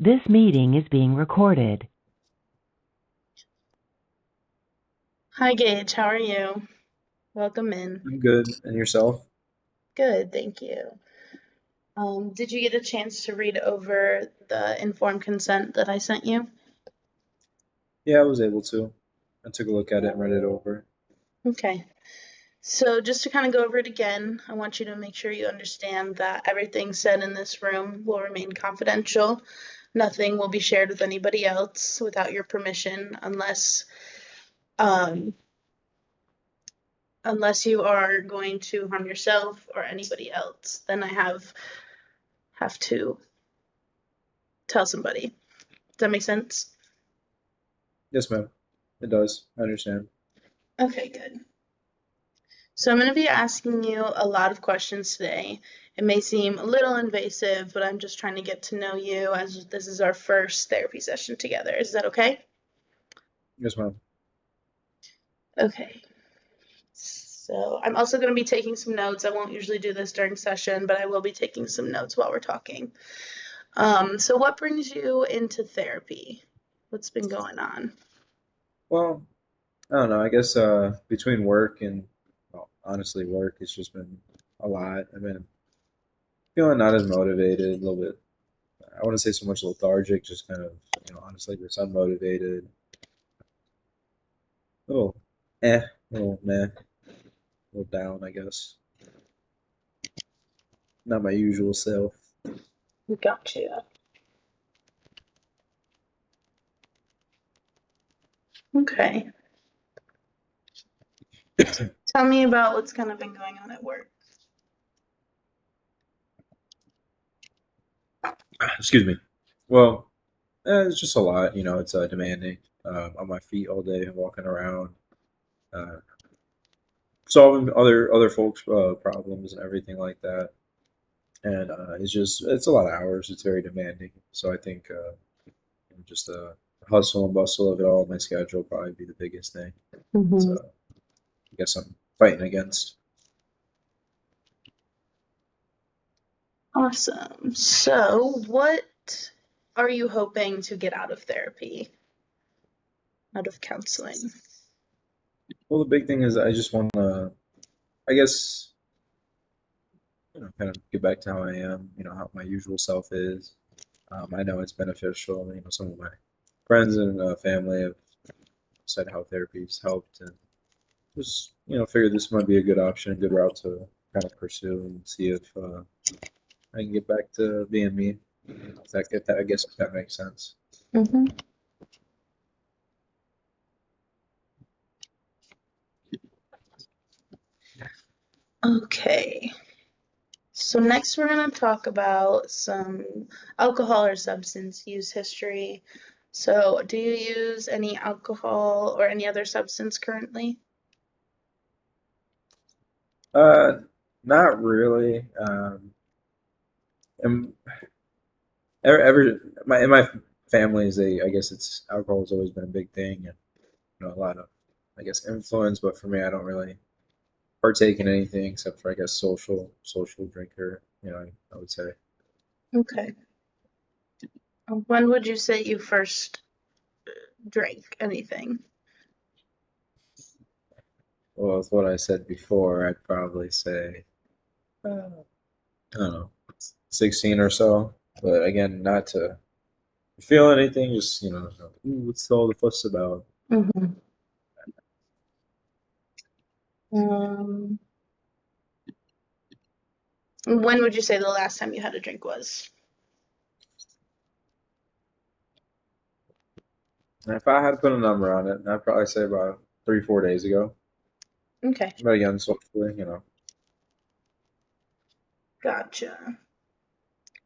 This meeting is being recorded. Hi, Gage. How are you? Welcome in. I'm good. And yourself? Good, thank you. Did you get a chance to read over the informed consent that I sent you? Yeah, I was able to. I took a look at it and read it over. Okay. So just to kind of go over it again, I want you to make sure you understand that everything said in this room will remain confidential. Nothing will be shared with anybody else without your permission um, unless you are going to harm yourself or anybody else. Then I have to tell somebody. Does that make sense? Yes, ma'am. It does. I understand. Okay, good. So I'm going to be asking you a lot of questions today. It may seem a little invasive, but I'm just trying to get to know you as this is our first therapy session together. Is that okay? Yes, ma'am. Okay. So I'm also going to be taking some notes. I won't usually do this during session, but I will be taking some notes while we're talking. So what brings you into therapy? What's been going on? Well, I don't know. I guess between work and, well, honestly, work, it's just been a lot. I've been feeling not as motivated, a little bit. I wouldn't say so much lethargic, just kind of, honestly, just unmotivated. A little a little meh, a little down, I guess. Not my usual self. Gotcha. Okay. Tell me about what's kind of been going on at work. Excuse me. Well, it's just a lot. It's demanding. On my feet all day, walking around, uh, solving other folks' problems and everything like that. And it's a lot of hours. It's very demanding. So I think just the hustle and bustle of it all, my schedule will probably be the biggest thing. So Mm-hmm. I guess I'm fighting against. Awesome. So, what are you hoping to get out of therapy, out of counseling? Well, the big thing is I just want to, I guess, kind of get back to how I am. How my usual self is. I know it's beneficial. Some of my friends and family have said how therapy's helped, and just figured this might be a good option, a good route to kind of pursue and see if I can get back to being me. If that I guess if that makes sense. Mm-hmm. Okay. So next we're going to talk about some alcohol or substance use history. So, do you use any alcohol or any other substance currently? Uh, Not really. And in my families, I guess it's alcohol has always been a big thing, and a lot of I guess influence. But for me, I don't really partake in anything except for I guess social drinker. I would say. Okay. When would you say you first drank anything? Well, with what I said before, I'd probably say I don't know, 16 or so. But again, not to feel anything, just "Ooh, what's all the fuss about?" Mm-hmm. Um, when would you say the last time you had a drink was? And if I had to put a number on it, I'd probably say about 3, 4 days ago. Okay, But again, socially, gotcha.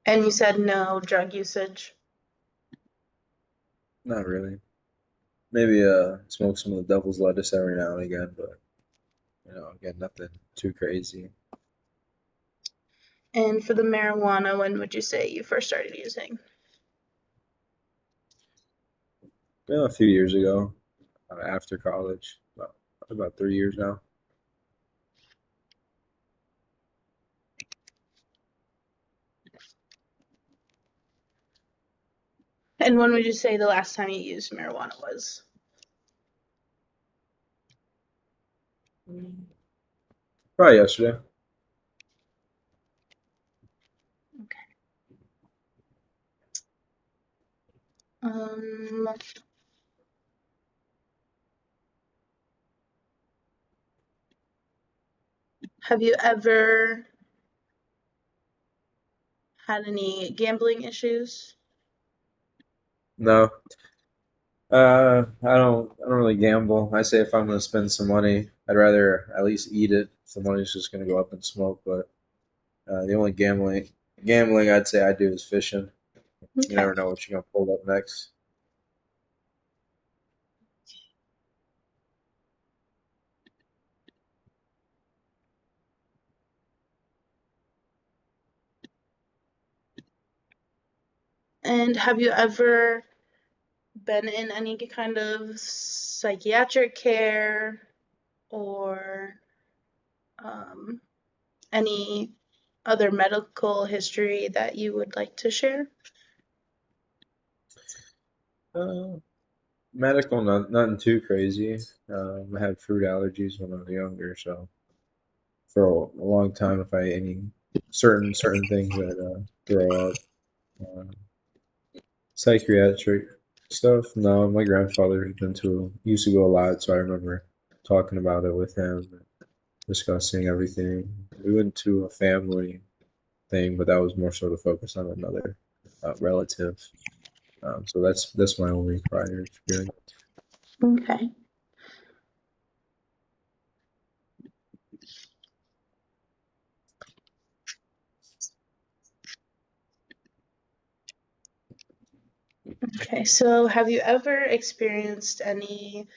And you said no drug usage? not really. Maybe smoke some of the devil's lettuce every now and again, but again, nothing too crazy. And for the marijuana, when would you say you first started using? A few years ago, after college, about 3 years now. And when would you say the last time you used marijuana was? Probably yesterday. Um, have you ever had any gambling issues? No. I don't really gamble. I say if I'm gonna spend some money, I'd rather at least eat it. If the money's just gonna go up in smoke. But the only gambling I'd say I do is fishing. You Okay. never know what you're gonna pull up next. And have you ever been in any kind of psychiatric care or um, any other medical history that you would like to share? Uh, Medical, nothing too crazy. I had fruit allergies when I was younger, so for a long time, if I ate any certain things that throw up. Uh, Psychiatric stuff. No, my grandfather had been to used to go a lot, so I remember talking about it with him, discussing everything. We went to a family thing, but that was more so to focus on another relative. So that's my only prior experience. Okay. Okay, so have you ever experienced any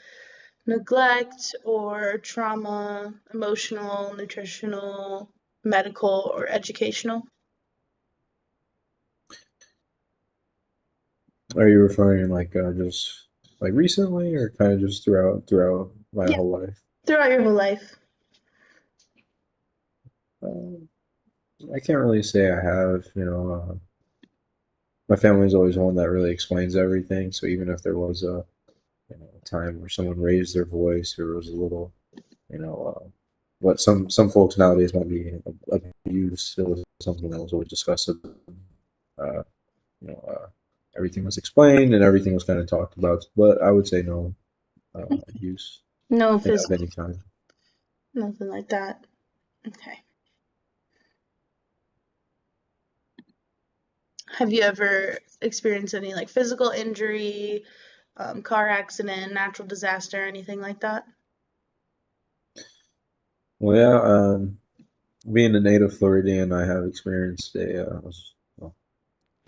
neglect or trauma, emotional, nutritional, medical, or educational? Are you referring like just like recently, or kind of just throughout my Yeah, whole life? throughout your whole life. Um, I can't really say I have. My family's always one that really explains everything. So even if there was a time where someone raised their voice or was a little, what some folks nowadays might be abuse. It was something that was always discussed. Uh, you know, Everything was explained and everything was kind of talked about. But I would say no abuse No of physical, any kind. nothing like that. Okay. Have you ever experienced any like physical injury, car accident, natural disaster, anything like that? Well, yeah. Being a native Floridian, I have experienced I was well,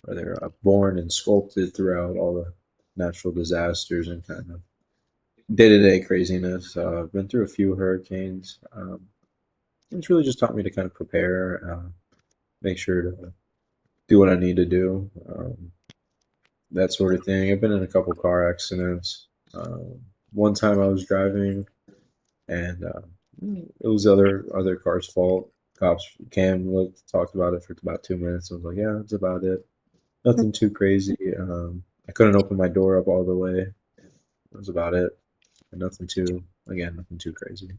rather born and sculpted throughout all the natural disasters and kind of day-to-day craziness. I've been through a few hurricanes. It's really just taught me to kind of prepare, make sure to do what I need to do, that sort of thing. I've been in a couple car accidents. One time I was driving, and it was other car's fault. Cops came, looked, talked about it for about 2 minutes. I was like, yeah, that's about it. Nothing too crazy. I couldn't open my door up all the way. That was about it. And nothing too crazy.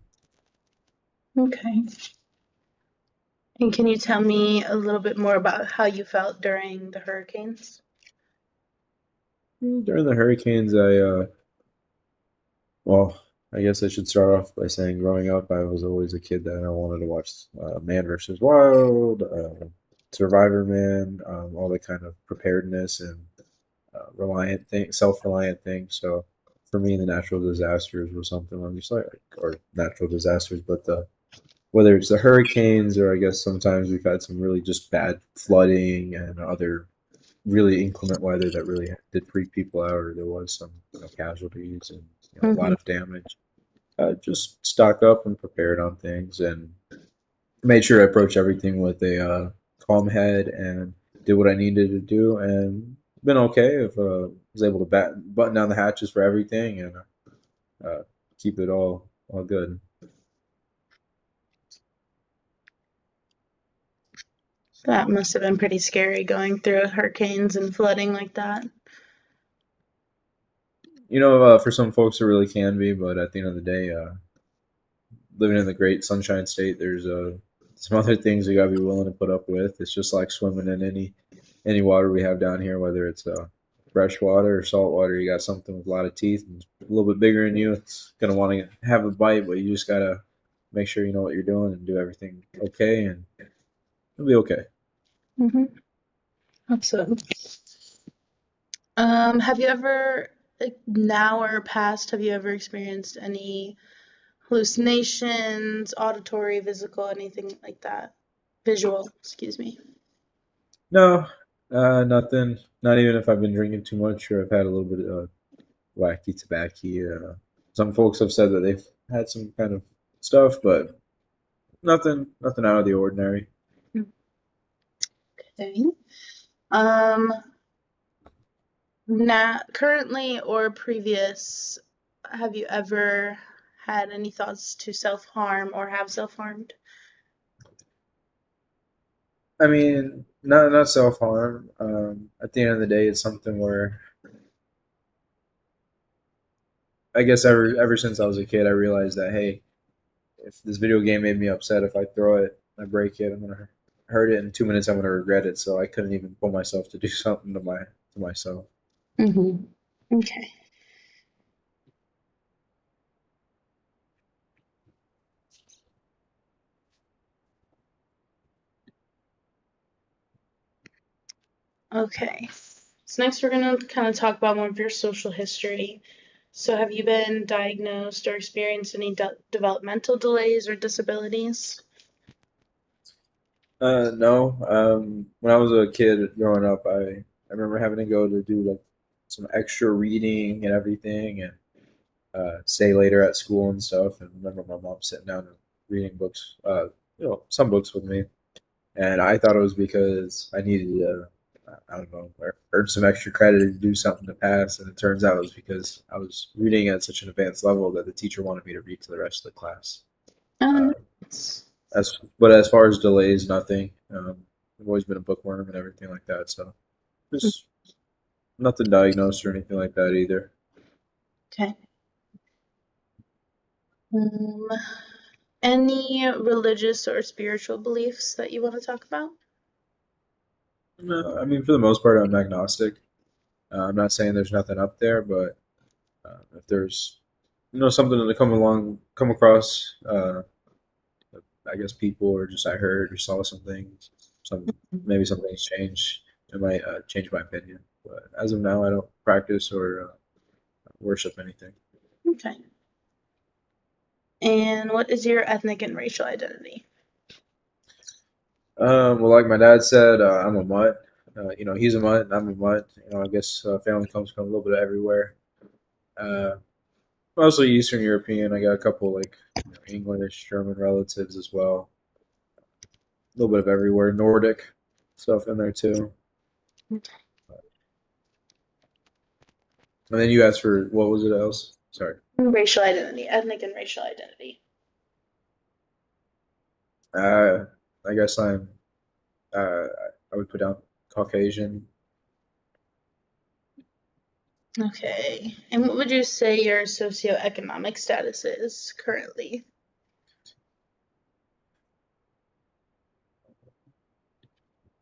Okay. And can you tell me a little bit more about how you felt during the hurricanes? During the hurricanes, well, I guess I should start off by saying growing up, I was always a kid that I wanted to watch Man versus Wild, Survivor Man, all the kind of preparedness and self-reliant things. So for me, the natural disasters was something I'm just like, or natural disasters, but whether it's the hurricanes or I guess sometimes we've had some really just bad flooding and other really inclement weather that really did freak people out, or there was some casualties and a lot Mm-hmm. of damage. Just stock up and prepared on things and made sure I approached everything with a calm head and did what I needed to do and been okay if was able to button down the hatches for everything and uh, keep it all good. That must have been pretty scary going through hurricanes and flooding like that. For some folks it really can be, but at the end of the day, living in the great Sunshine State, there's some other things you gotta be willing to put up with. It's just like swimming in any water we have down here, whether it's fresh water or salt water. You got something with a lot of teeth and a little bit bigger than you. It's gonna want to have a bite, but you just gotta make sure you know what you're doing and do everything okay, and it'll be okay. Mm-hmm. Awesome. Have you ever, like now or past, have you ever experienced any hallucinations, auditory, physical, anything like that? Visual, excuse me. No, nothing. Not even if I've been drinking too much or I've had a little bit of wacky tobacco. Some folks have said that they've had some kind of stuff, but nothing out of the ordinary. Okay. Um, Now, currently or previous, have you ever had any thoughts to self-harm or have self-harmed? I mean, not self harm. At the end of the day, it's something where I guess ever since I was a kid, I realized that hey, if this video game made me upset, if I throw it, I break it, I'm gonna hurt it in 2 minutes. I'm gonna regret it. So I couldn't even pull myself to do something to myself. Mm-hmm. Okay. Okay. So next we're going to kind of talk about more of your social history. So have you been diagnosed or experienced any developmental delays or disabilities? No. When I was a kid growing up, I remember having to go to do like some extra reading and everything, and stay later at school and stuff. And I remember my mom sitting down and reading books, some books with me. And I thought it was because I needed to, I don't know, earn some extra credit to do something to pass. And it turns out it was because I was reading at such an advanced level that the teacher wanted me to read to the rest of the class. Uh, Nice. but as far as delays, nothing. I've always been a bookworm and everything like that. So just nothing diagnosed or anything like that either. Okay. Um, any religious or spiritual beliefs that you want to talk about? No, I mean, for the most part, I'm agnostic. I'm not saying there's nothing up there, but if there's something to come across, I guess people or just I heard or saw some things, maybe something's changed. It might change my opinion, but as of now, I don't practice or worship anything. Okay. And what is your ethnic and racial identity? Well, like my dad said, I'm a mutt. He's a mutt and I'm a mutt. I guess family comes from a little bit of everywhere. Uh, Mostly Eastern European. I got a couple like English, German relatives as well. A little bit of everywhere. Nordic stuff in there too. And then you asked for what was it else? Sorry. Racial identity, ethnic and racial identity. Uh, I guess Uh, I would put down Caucasian. Okay. And what would you say your socioeconomic status is currently?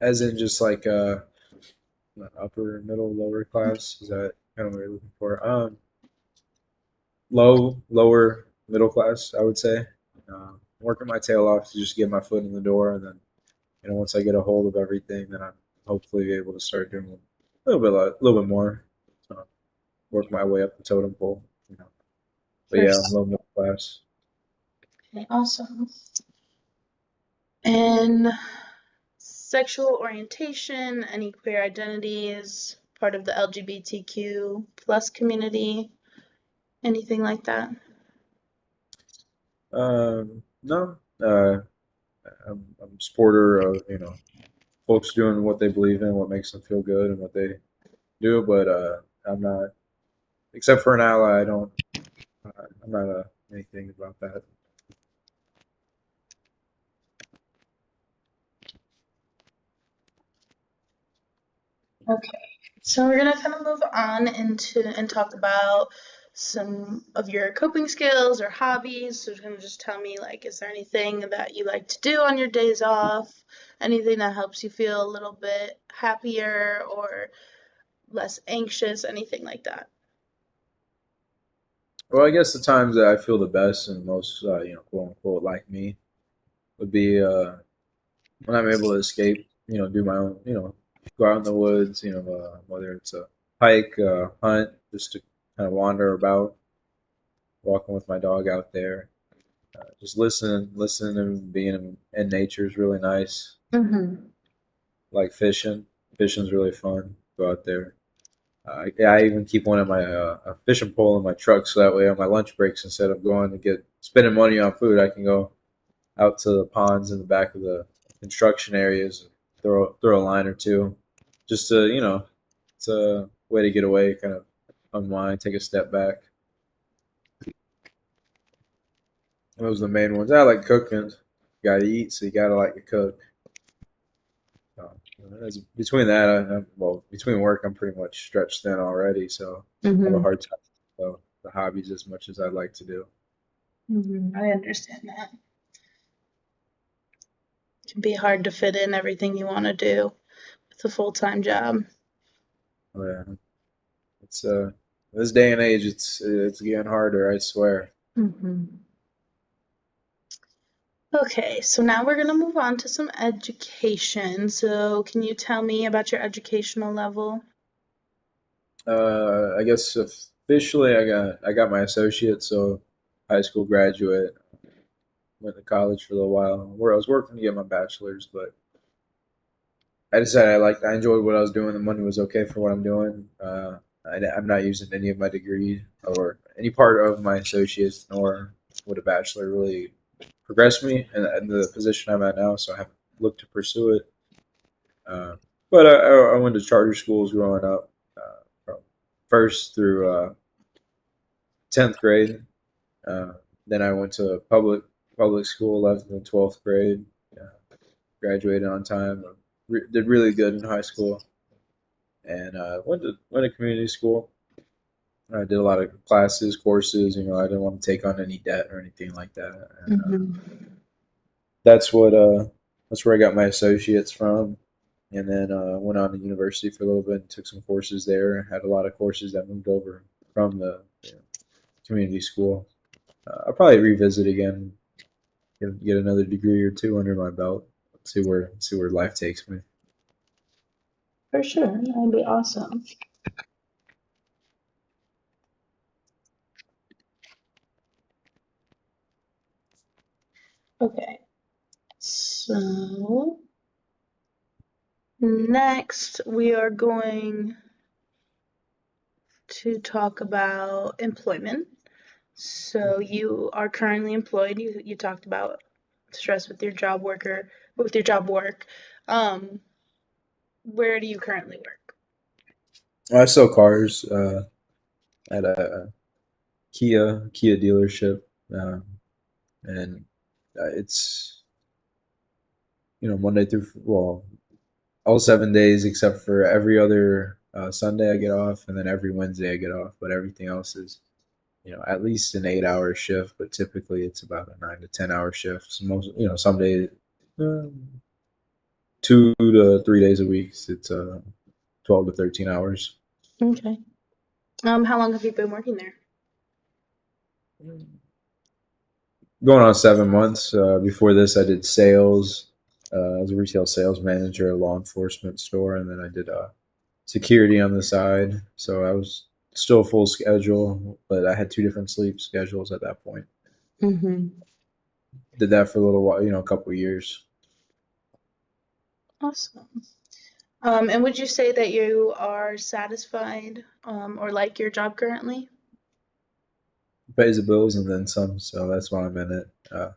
As in just like upper, middle, lower class. Is that kind of what you're looking for? Lower, middle class, I would say. Working my tail off to just get my foot in the door, and then once I get a hold of everything, then I'm hopefully able to start doing a little bit more. Work my way up the totem pole. But yeah, First. low middle class. Okay, awesome. And sexual orientation, any queer identities, part of the LGBTQ plus community, anything like that? No, I'm a supporter of folks doing what they believe in, what makes them feel good, and what they do. But I'm not, except for an ally. I don't. I'm not anything about that. Okay. So we're gonna kind of move on into and talk about some of your coping skills or hobbies. So you're gonna just tell me like, is there anything that you like to do on your days off? Anything that helps you feel a little bit happier or less anxious? Anything like that? Well, I guess the times that I feel the best and most, quote unquote, like me would be when I'm able to escape, do my own, go out in the woods, whether it's a hike, hunt, just to kind of wander about, walking with my dog out there. Just listening and being in nature is really nice. Mm-hmm. Like fishing. Fishing's really fun. Go out there. Yeah, I even keep one of my a fishing pole in my truck, so that way on my lunch breaks, instead of going to get spending money on food, I can go out to the ponds in the back of the construction areas, throw a line or two, just to it's a way to get away, kind of unwind, take a step back. Those are the main ones. I like cooking. You gotta eat, so you gotta like to cook. Between that, between work, I'm pretty much stretched thin already, so I have a Mm-hmm. hard time with the hobbies as much as I'd like to do. Mm-hmm. I understand that. It can be hard to fit in everything you want to do with a full-time job. Oh, yeah, it's this day and age, it's getting harder. I swear. Mm-hmm. Okay, so now we're going to move on to some education. So, can you tell me about your educational level? I guess officially, I got my associate, so high school graduate. Went to college for a little while, where I was working to get my bachelor's, but I decided I enjoyed what I was doing. The money was okay for what I'm doing. I'm not using any of my degree or any part of my associates, nor would a bachelor really progress me in the position I'm at now. So I have looked to pursue it. Uh, but I went to charter schools growing up, from first through 10th grade. Uh, then I went to public school, 11th and 12th grade. Uh, Graduated on time. Did really good in high school, and went to community school. I did a lot of classes, courses. I didn't want to take on any debt or anything like that. And Mm-hmm. that's what that's where I got my associates from. And then went on to university for a little bit and took some courses there. Had a lot of courses that moved over from the community school. I'll probably revisit again, get another degree or two under my belt. See where life takes me. For sure, that would be awesome. Okay, so next we are going to talk about employment. So you are currently employed. You talked about stress with your job work. Um, where do you currently work? I sell cars at a Kia dealership, and it's Monday through all 7 days except for every other Sunday I get off, and then every Wednesday I get off. But everything else is at least an 8 hour shift, but typically it's about a 9 to 10 hour shift. So some days, uh, 2 to 3 days a week, it's 12 to 13 hours. Okay. How long have you been working there? Going on 7 months. Before this, I did sales. I was a retail sales manager at a law enforcement store, and then I did security on the side. So I was still full schedule, but I had two different sleep schedules at that point. Mm-hmm. Did that for a little while, a couple of years. Awesome. And would you say that you are satisfied, or like your job currently? Pays the bills and then some, so that's why I'm in it.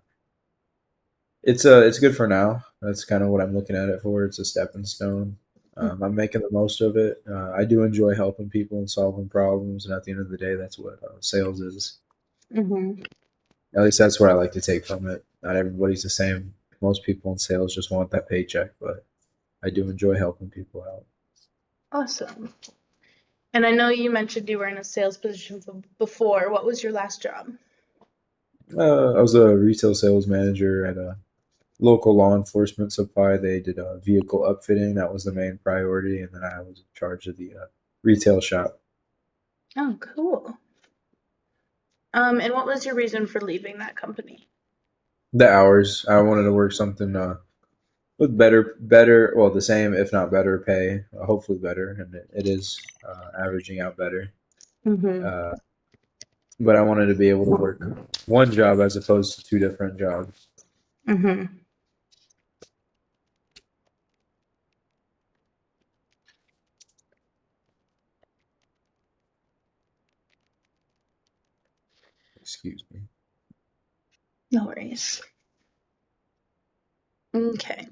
It's good for now. That's kind of what I'm looking at it for. It's a stepping stone. I'm making the most of it. I do enjoy helping people and solving problems, and at the end of the day, that's what sales is. Mm-hmm. At least that's what I like to take from it. Not everybody's the same. Most people in sales just want that paycheck, but I do enjoy helping people out. Awesome. And I know you mentioned you were in a sales position before. What was your last job? I was a retail sales manager at a local law enforcement supply. They did vehicle upfitting. That was the main priority, and then I was in charge of the retail shop. Oh, cool. And what was your reason for leaving that company? The hours, I wanted to work something with well, the same if not better pay, hopefully better, and it is averaging out better. Mm-hmm. Uh, but I wanted to be able to work one job as opposed to two different jobs. Mm-hmm. Excuse me. No worries. Okay.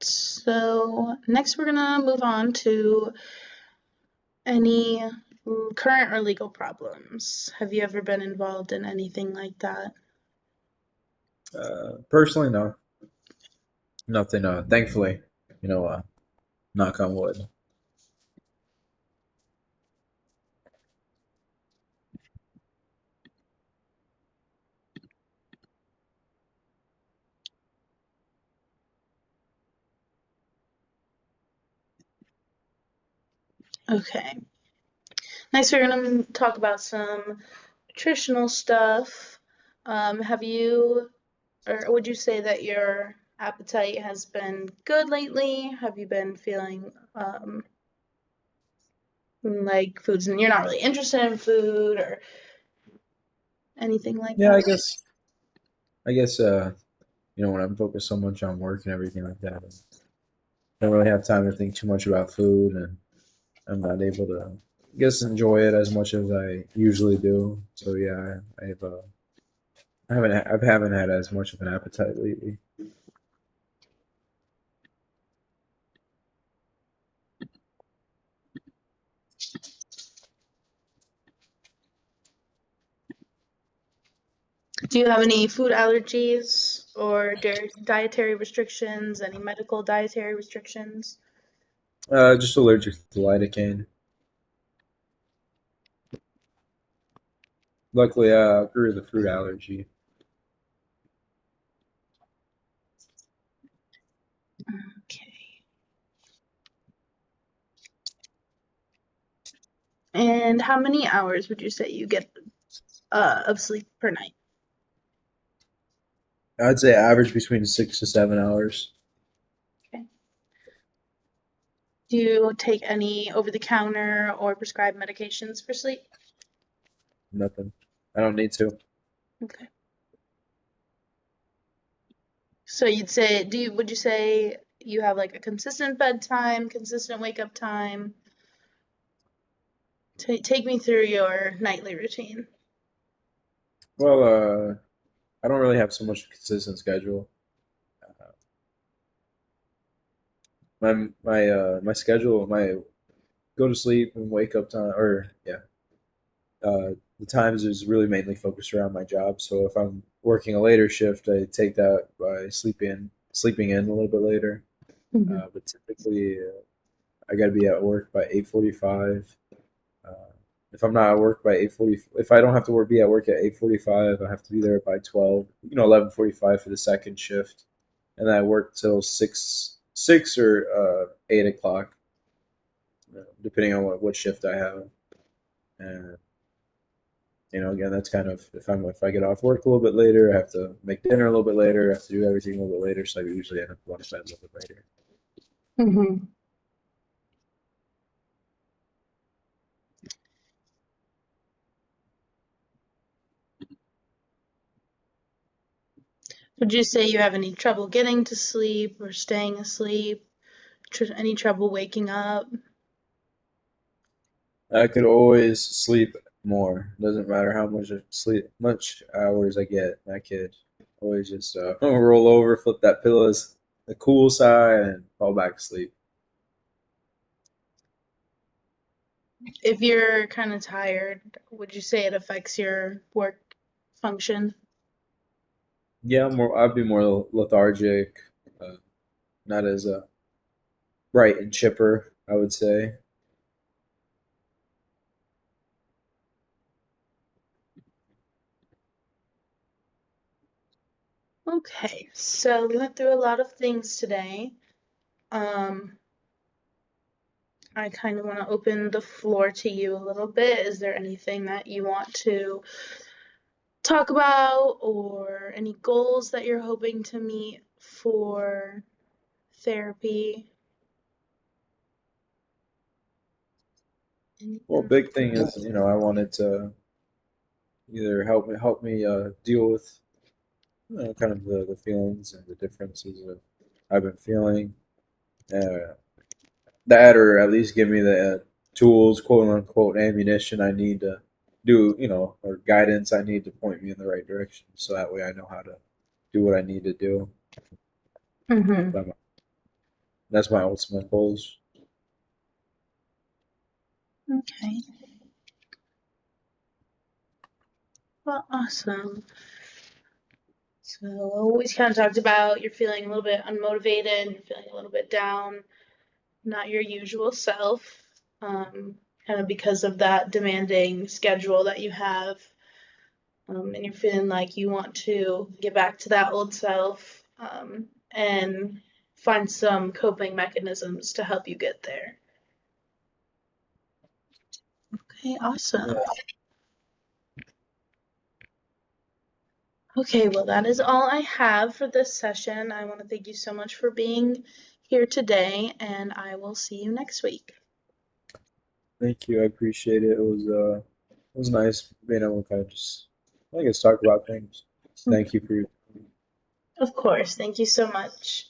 So next we're gonna move on to any current or legal problems. Have you ever been involved in anything like that? Personally, no, nothing. Thankfully, knock on wood. Okay. Next, we're gonna talk about some nutritional stuff. Have you, or would you say that your appetite has been good lately? Have you been feeling like foods and you're not really interested in food or anything like Yeah, that? I guess, when I'm focused so much on work and everything like that, I don't really have time to think too much about food, and I'm not able to, I guess, enjoy it as much as I usually do. So yeah, I haven't had as much of an appetite lately. Do you have any food allergies or dietary restrictions, any medical dietary restrictions? Just allergic to lidocaine. Luckily, I grew the fruit allergy. Okay. And how many hours would you say you get of sleep per night? I'd say average between 6 to 7 hours. Okay. Do you take any over-the-counter or prescribed medications for sleep? Nothing. I don't need to. Okay. So would you say you have like a consistent bedtime, consistent wake up time? Take me through your nightly routine. Well, I don't really have so much consistent schedule. Uh, my schedule, my go to sleep and wake up time, or yeah, the times is really mainly focused around my job. So if I'm working a later shift, I take that by sleeping in a little bit later. Mhm. But typically, I got to be at work by 8:45. Uh, if I'm not at work by 8:40, if I don't have to be at work at 8:45, I have to be there by 12. 11:45 for the second shift, and then I work till six or 8 o'clock, depending on what shift I have. And again, that's kind of if I get off work a little bit later, I have to make dinner a little bit later, I have to do everything a little bit later, so I usually end up going to bed a little bit later. Mhm. Would you say you have any trouble getting to sleep or staying asleep? Any trouble waking up? I could always sleep more. Doesn't matter how much hours I get. I could always just roll over, flip that pillows the cool side, and fall back asleep. If you're kind of tired, would you say it affects your work function? Yeah, I'd be more lethargic, uh, not as bright and chipper, I would say. Okay, so we went through a lot of things today. I kind of want to open the floor to you a little bit. Is there anything that you want to talk about or any goals that you're hoping to meet for therapy? Well, big thing is, I wanted to either help me deal with kind of the feelings and the differences that I've been feeling. Uh, that or at least give me the tools, quote unquote, ammunition I need to do, or guidance I need to point me in the right direction, so that way I know how to do what I need to do. Mm-hmm. That's my ultimate goals. Okay. Well, awesome. So we kind of talked about you're feeling a little bit unmotivated, you're feeling a little bit down, not your usual self, kind of because of that demanding schedule that you have, and you're feeling like you want to get back to that old self, and find some coping mechanisms to help you get there. Okay, awesome. Yeah. Okay, well, that is all I have for this session. I want to thank you so much for being here today, and I will see you next week. Thank you. I appreciate it. It was nice being able to kind of just, I guess, talk about things. Thank you for your Of course, thank you so much.